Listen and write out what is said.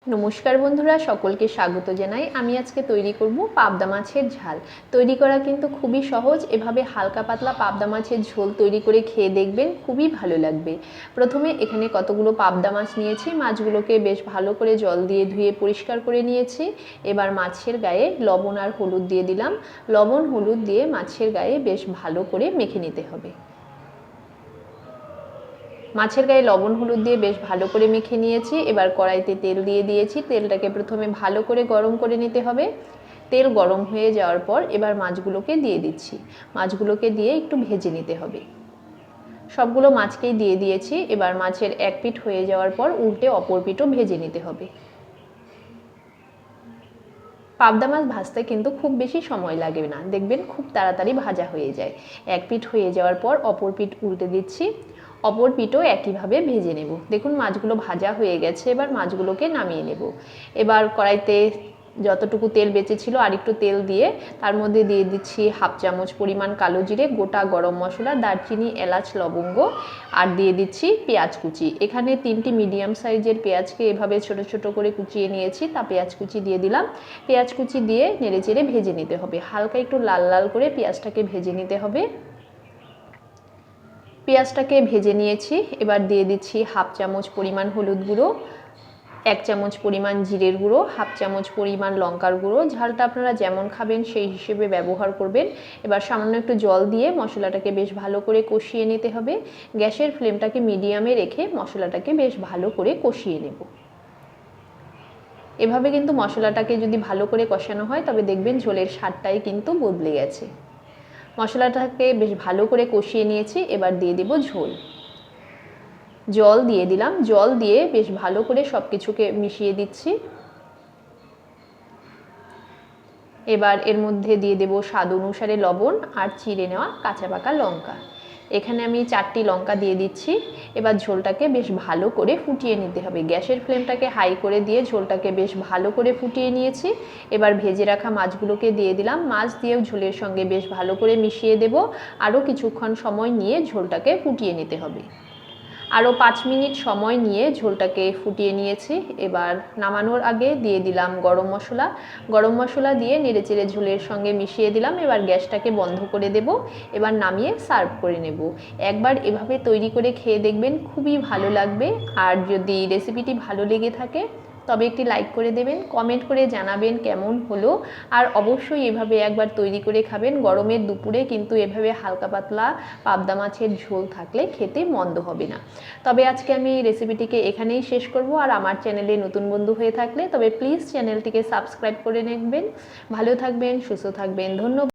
নমস্কার বন্ধুরা, সকলকে স্বাগত জানাই। আমি আজকে তৈরি করব পাবদা মাছের ঝাল। তৈরি করা কিন্তু খুবই সহজ। এভাবে হালকা পাতলা পাবদা মাছের ঝোল তৈরি করে খেয়ে দেখবেন, খুবই ভালো লাগবে। প্রথমে এখানে কতগুলো পাবদা মাছ নিয়েছি। মাছগুলোকে বেশ ভালো করে জল দিয়ে ধুয়ে পরিষ্কার করে নিয়েছি। এবার মাছের গায়ে লবণ আর হলুদ দিয়ে দিলাম। লবণ হলুদ দিয়ে মাছের গায়ে বেশ ভালো করে মেখে নিতে হবে। মাছের গায়ে লবণ হলুদ দিয়ে বেশ ভালো করে মেখে নিয়েছি। এবার কড়াইতে তেল দিয়ে দিয়েছি। তেলটাকে প্রথমে ভালো করে গরম করে নিতে হবে। তেল গরম হয়ে যাওয়ার পর এবার মাছগুলোকে দিয়ে দিচ্ছি। মাছগুলোকে দিয়ে একটু ভেজে নিতে হবে। সবগুলো মাছকেই দিয়ে দিয়েছি। এবার মাছের এক পিঠ হয়ে যাওয়ার পর উল্টে অপর পিঠও ভেজে নিতে হবে। পাবদা মাছ ভাজতে কিন্তু খুব বেশি সময় লাগে না, দেখবেন খুব তাড়াতাড়ি ভাজা হয়ে যায়। এক পিঠ হয়ে যাওয়ার পর অপর পিঠ উল্টে দিচ্ছি। অপর পিঠও একইভাবে ভেজে নেব। দেখুন মাছগুলো ভাজা হয়ে গেছে। এবার মাছগুলোকে নামিয়ে নেব। এবার কড়াইতে যতটুকু তেল বেঁচেছিল আরেকটু তেল দিয়ে তার মধ্যে দিয়ে দিচ্ছি হাফ চামচ পরিমাণ কালো জিরে, গোটা গরম মশলা, দারচিনি, এলাচ, লবঙ্গ আর দিয়ে দিচ্ছি পেঁয়াজ কুচি। এখানে 3টি মিডিয়াম সাইজের পেঁয়াজকে এভাবে ছোট ছোট করে কুচিয়ে নিয়েছি, তা পেঁয়াজ কুচি দিয়ে দিলাম। পেঁয়াজ কুচি দিয়ে নেড়েচেড়ে ভেজে নিতে হবে। হালকা একটু লাল লাল করে পেঁয়াজটাকে ভেজে নিতে হবে। পেঁয়াজটাকে ভেজে নিয়েছি। এবার দিয়ে দিচ্ছি হাফ চামচ পরিমাণ হলুদ গুঁড়ো, 1 চামচ পরিমাণ জিরের গুঁড়ো, হাফ চামচ পরিমাণ লঙ্কার গুঁড়ো। ঝালটা আপনারা যেমন খাবেন সেই হিসেবে ব্যবহার করবেন। এবার সামান্য একটু জল দিয়ে মশলাটাকে বেশ ভালো করে কষিয়ে নিতে হবে। গ্যাসের ফ্লেমটাকে মিডিয়ামে রেখে মশলাটাকে বেশ ভালো করে কষিয়ে নেব। এভাবে কিন্তু মশলাটাকে যদি ভালো করে কষানো হয় তবে দেখবেন ঝোলের স্বাদটাই কিন্তু বদলে গেছে। মশলাটাকে বেশ ভালো করে কষিয়ে নিয়েছি। এবার দিয়ে দেব ঝোল। জল দিয়ে দিলাম। জল দিয়ে বেশ ভালো করে সব কিছুকে মিশিয়ে দিচ্ছি। এবার এর মধ্যে দিয়ে দেব স্বাদ অনুসারে লবণ আর চিড়ে নেওয়া কাঁচা পাকা লঙ্কা। এখানে আমি 4টি লঙ্কা দিয়ে দিচ্ছি। এবার ঝোলটাকে বেশ ভালো করে ফুটিয়ে নিতে হবে। গ্যাসের ফ্লেমটাকে হাই করে দিয়ে ঝোলটাকে বেশ ভালো করে ফুটিয়ে নিয়েছি। এবার ভেজে রাখা মাছগুলোকে দিয়ে দিলাম। মাছ দিয়েও ঝোলের সঙ্গে বেশ ভালো করে মিশিয়ে দেব। আরও কিছুক্ষণ সময় নিয়ে ঝোলটাকে ফুটিয়ে নিতে হবে। আরও 5 মিনিট সময় নিয়ে ঝোলটাকে ফুটিয়ে নিয়েছি। এবার নামানোর আগে দিয়ে দিলাম গরম মশলা। গরম মশলা দিয়ে নেড়েচেড়ে ঝোলের সঙ্গে মিশিয়ে দিলাম। এবার গ্যাসটাকে বন্ধ করে দেব। এবার নামিয়ে সার্ভ করে নেব। একবার এভাবে তৈরি করে খেয়ে দেখবেন, খুবই ভালো লাগবে। আর যদি রেসিপিটি ভালো লেগে থাকে তবে একটি লাইক করে দেবেন, কমেন্ট করে জানাবেন কেমন হলো। আর অবশ্যই এভাবে একবার তৈরি করে খাবেন। গরমের দুপুরে কিন্তু এভাবে হালকা পাতলা পাবদা মাছের ঝোল থাকলে খেতে মন্দ হবে না। তবে আজকে আমি রেসিপিটিকে এখানেই শেষ করব। আর আমার চ্যানেলে নতুন বন্ধু হয়ে থাকলে তবে প্লিজ চ্যানেলটিকে সাবস্ক্রাইব করে নেবেন। ভালো থাকবেন, সুস্থ থাকবেন। ধন্যবাদ।